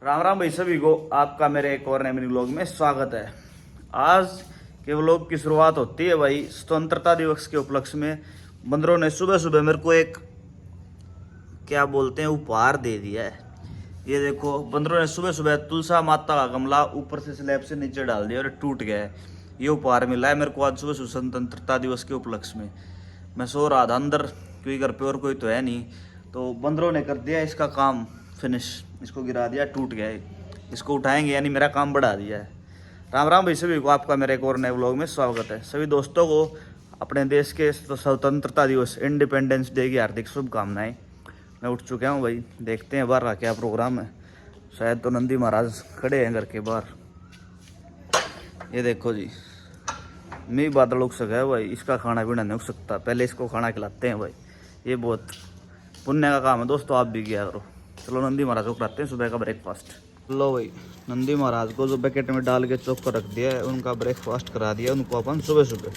राम राम भाई सभी को आपका मेरे एक और नए मिनी व्लॉग में स्वागत है। आज के व्लॉग की शुरुआत होती है भाई स्वतंत्रता दिवस के उपलक्ष्य में। बंदरों ने सुबह सुबह मेरे को एक क्या बोलते हैं उपहार दे दिया है। ये देखो बंदरों ने सुबह सुबह तुलसा माता का गमला ऊपर से स्लैब से नीचे डाल दिया और टूट गया है। ये उपहार मिला है मेरे को आज सुबह सुबह स्वतंत्रता दिवस के उपलक्ष्य में। मैं सो रहा था अंदर क्योंकि घर पे और कोई तो है नहीं, तो बंदरों ने कर दिया इसका काम फिनिश। इसको गिरा दिया, टूट गया है। इसको उठाएंगे यानी मेरा काम बढ़ा दिया है। राम राम भाई सभी को आपका मेरे एक और नए व्लॉग में स्वागत है। सभी दोस्तों को अपने देश के स्वतंत्रता दिवस इंडिपेंडेंस डे की हार्दिक शुभकामनाएं। मैं उठ चुका हूँ भाई, देखते हैं बाहर का क्या प्रोग्राम है। शायद तो नंदी महाराज खड़े हैं घर के बाहर। ये देखो जी, मैं बादल उग सका है भाई, इसका खाना पीना नहीं उग सकता। पहले इसको खाना खिलाते हैं भाई, ये बहुत पुण्य का काम है दोस्तों, आप भी किया करो। चलो नंदी महाराज को कराते हैं सुबह का ब्रेकफास्ट। लो भाई, नंदी महाराज को जो पैकेट में डाल के चौक कर रख दिया है, उनका ब्रेकफास्ट करा दिया उनको अपन सुबह सुबह।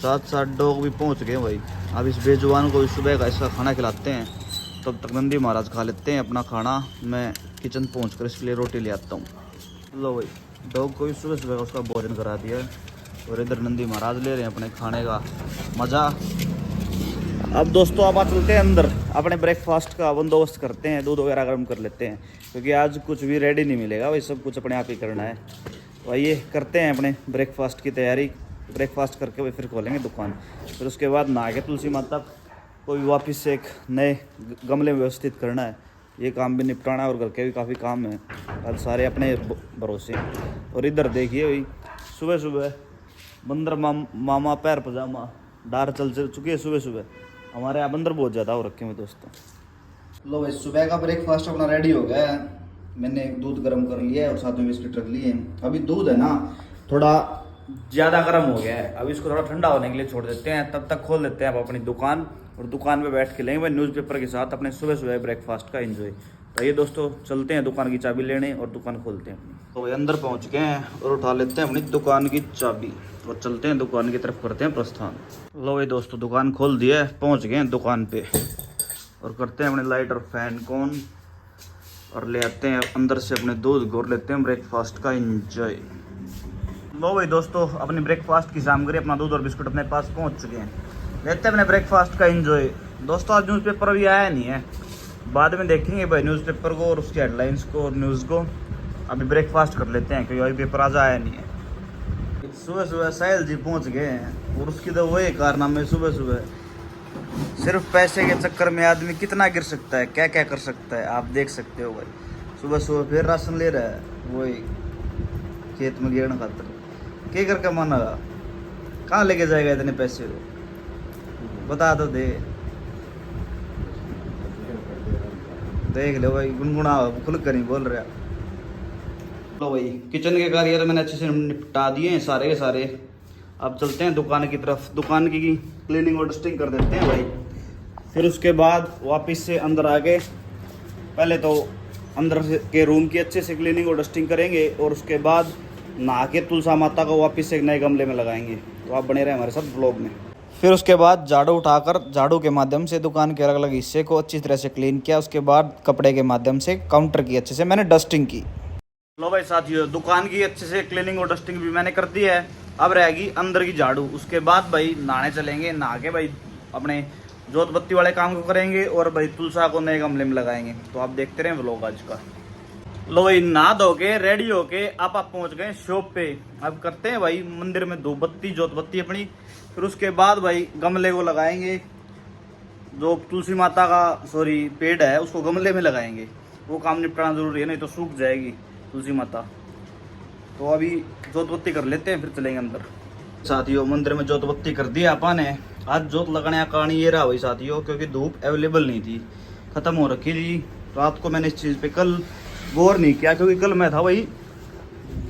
साथ साथ डॉग भी पहुंच गए भाई। अब इस बेजुबान को भी सुबह का इसका खाना खिलाते हैं, तब तक नंदी महाराज खा लेते हैं अपना खाना। मैं किचन पहुँच कर इसके लिए रोटी ले आता हूँ। लो भाई, डॉग को भी सुबह सुबह का उसका भोजन करा दिया है और इधर नंदी महाराज ले रहे हैं अपने खाने का मज़ा। अब दोस्तों आप चलते हैं अंदर, अपने ब्रेकफास्ट का बंदोबस्त करते हैं, दूध वगैरह गर्म कर लेते हैं क्योंकि आज कुछ भी रेडी नहीं मिलेगा भाई, सब कुछ अपने आप ही करना है। तो आइए करते हैं अपने ब्रेकफास्ट की तैयारी। ब्रेकफास्ट करके भाई फिर खोलेंगे दुकान। फिर उसके बाद नहा के तुलसी माता को भी वापस से एक नए गमले में व्यवस्थित करना है। ये काम भी निपटाना है और घर के भी काफ़ी काम है आज सारे अपने भरोसे। और इधर देखिए भाई, सुबह सुबह बंदर मामा पैर पजामा डार चल चुकी है। सुबह सुबह हमारे यहाँ बंदर बहुत ज़्यादा हो रखे हैं दोस्तों। लो भाई, सुबह का ब्रेकफास्ट अपना रेडी हो गया है। मैंने दूध गर्म कर लिया है और साथ में बिस्किट रख लिए हैं। अभी दूध है ना थोड़ा ज़्यादा गर्म हो गया है, अभी इसको थोड़ा ठंडा होने के लिए छोड़ देते हैं। तब तक खोल देते हैं आप अपनी दुकान और दुकान पे बैठ के लेंगे भाई न्यूज़पेपर के साथ अपने सुबह सुबह ब्रेकफास्ट का एंजॉय। तो ये दोस्तों चलते हैं दुकान की चाबी लेने और दुकान खोलते हैं अपनी। तो भाई अंदर पहुँच गए हैं और उठा लेते हैं अपनी दुकान की चाबी और चलते हैं दुकान की तरफ, करते हैं प्रस्थान। लो भाई दोस्तों, दुकान खोल दिया है, पहुँच गए हैं दुकान पे और करते हैं अपने लाइट और फैन कौन और ले आते हैं अंदर से अपने दूध घोर लेते हैं ब्रेकफास्ट का एंजॉय। लो भाई दोस्तों, अपनी ब्रेकफास्ट की सामग्री अपना दूध और बिस्कुट अपने पास पहुंच चुके हैं, लेते हैं अपने ब्रेकफास्ट का एंजॉय। दोस्तों आज न्यूज़पेपर अभी आया नहीं है, बाद में देखेंगे भाई न्यूज़पेपर को और उसकी हेडलाइंस को और न्यूज़ को। अभी ब्रेकफास्ट कर लेते हैं क्योंकि अभी पेपर आज आया नहीं है। सुबह सुबह साहिल जी पहुंच गए हैं और उसकी तो वही कारनामे। सुबह सुबह सिर्फ पैसे के चक्कर में आदमी कितना गिर सकता है, क्या क्या कर सकता है, आप देख सकते हो भाई। सुबह सुबह फिर राशन ले रहा है, वही खेत में गिरने खातर। क्या करके माना, कहाँ लेके जाएगा इतने पैसे को, बता तो दे। देख लो भाई, गुनगुना खुल कर नहीं बोल रहा। लो भाई, किचन के कार्य तो मैंने अच्छे से निपटा दिए हैं सारे के सारे। अब चलते हैं दुकान की तरफ, दुकान की क्लीनिंग और डस्टिंग कर देते हैं भाई। फिर उसके बाद वापस से अंदर आके पहले तो अंदर के रूम की अच्छे से क्लीनिंग और डस्टिंग करेंगे और उसके बाद नहा के तुलसा माता को वापस से एक नए गमले में लगाएंगे। तो आप बने रहे हमारे साथ ब्लॉग में। फिर उसके बाद झाड़ू उठाकर झाड़ू के माध्यम से दुकान के अलग अलग हिस्से को अच्छी तरह से क्लीन किया। उसके बाद कपड़े के माध्यम से काउंटर की अच्छे से मैंने डस्टिंग की। लो भाई साथियों, दुकान की अच्छे से क्लीनिंग और डस्टिंग भी मैंने कर दी है। अब रहेगी अंदर की झाड़ू। उसके बाद भाई नहाने चलेंगे, नहा के भाई अपने जोत बत्ती वाले काम को करेंगे और भाई तुलसा को नए गमले में लगाएंगे। तो आप देखते रहें व्लॉग आज का। लो भाई, नहा धो के रेडी होके आप पहुंच गए शॉप पे। अब करते हैं भाई मंदिर में धूप बत्ती जोत बत्ती अपनी। फिर उसके बाद भाई गमले को लगाएंगे, जो तुलसी माता का पेड़ है उसको गमले में लगाएंगे। वो काम निपटाना जरूरी है, नहीं तो सूख जाएगी तुलसी माता। तो अभी जोत बत्ती कर लेते हैं, फिर चलेंगे अंदर। साथियों मंदिर में जोत बत्ती कर दी आपा ने। आज जोत लगाने का कारण ये रहा भाई साथियों, क्योंकि धूप अवेलेबल नहीं थी, ख़त्म हो रखी थी। रात को मैंने इस चीज़ पे कल गौर नहीं किया क्योंकि कल मैं था भाई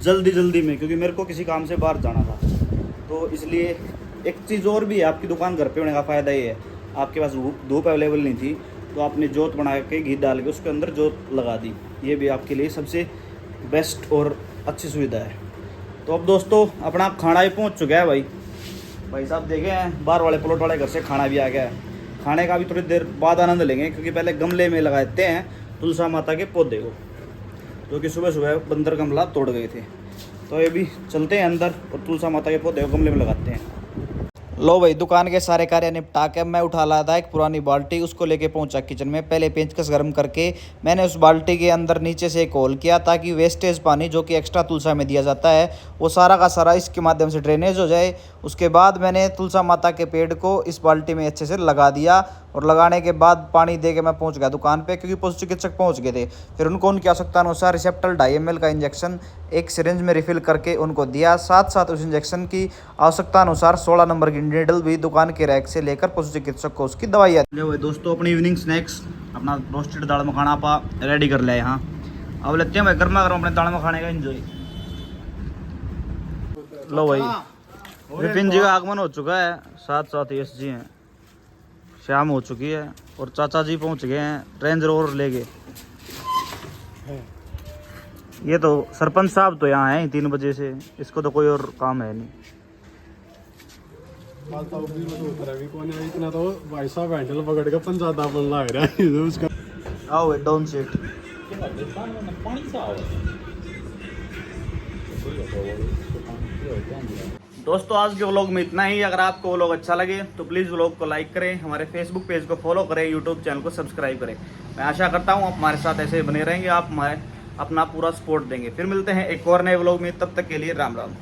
जल्दी में, क्योंकि मेरे को किसी काम से बाहर जाना था। तो इसलिए एक चीज़ और भी है, आपकी दुकान घर पे होने का फ़ायदा ये है, आपके पास धूप अवेलेबल नहीं थी तो आपने जोत बना के घी डाल के उसके अंदर जोत लगा दी। ये भी आपके लिए सबसे बेस्ट और अच्छी सुविधा है। तो अब दोस्तों अपना खाना भी पहुंच चुका है भाई साहब देखे हैं, बाहर वाले प्लॉट वाले घर से खाना भी आ गया है। खाने का भी थोड़ी देर बाद आनंद लेंगे क्योंकि पहले गमले में लगाते हैं तुलसा माता के पौधे को। जो कि सुबह सुबह बंदर गमला तोड़ गए थे। तो ये भी चलते हैं अंदर और तुलसा माता के पौधे को गमले में लगाते हैं। लो भाई, दुकान के सारे कार्य निपटा के मैं उठा लाया था एक पुरानी बाल्टी, उसको लेके पहुंचा किचन में। पहले पेंचकस गर्म करके मैंने उस बाल्टी के अंदर नीचे से एक होल किया ताकि वेस्टेज पानी जो कि एक्स्ट्रा तुलसा में दिया जाता है वो सारा का सारा इसके माध्यम से ड्रेनेज हो जाए। उसके बाद मैंने तुलसा माता के पेड़ को इस बाल्टी में अच्छे से लगा दिया और लगाने के बाद पानी दे के मैं पहुंच गया दुकान पे, क्योंकि पशु चिकित्सक पहुंच गए थे। फिर उनको उनकी आवश्यकता अनुसार रिसेप्टल 2.5 ml का इंजेक्शन एक सिरिंज में रिफिल करके उनको दिया। साथ साथ उस इंजेक्शन की आवश्यकता अनुसार 16 नंबर की नीडल भी दुकान के रैक से लेकर पशु चिकित्सक को उसकी दवाइयाँ। जो दोस्तों अपनी इवनिंग स्नैक्स अपना रोस्टेड दाल मखाना आप रेडी कर लिया यहाँ। अब लेते हैं भाई गर्मा गर्म अपने दाल मखाने का एंजॉय। लो भाई, विपिन जी का आगमन हो चुका है, साथ साथ यश जी हैं, शाम हो चुकी है और चाचा जी पहुंच गए हैं रेंज रोवर लेके। ये तो सरपंच साहब तो यहाँ हैं 3 बजे से, इसको तो कोई और काम है नहीं। इतना तो भाई साहब हैंडल पकड़ के पंचायत बन लग रहा है उसका। आओ डाउन सीट। दोस्तों आज के व्लॉग में इतना ही। अगर आपको व्लॉग अच्छा लगे तो प्लीज़ व्लॉग को लाइक करें, हमारे फेसबुक पेज को फॉलो करें, यूट्यूब चैनल को सब्सक्राइब करें। मैं आशा करता हूँ आप हमारे साथ ऐसे बने रहेंगे, आप हमारे अपना पूरा सपोर्ट देंगे। फिर मिलते हैं एक और नए व्लॉग में, तब तक के लिए राम राम।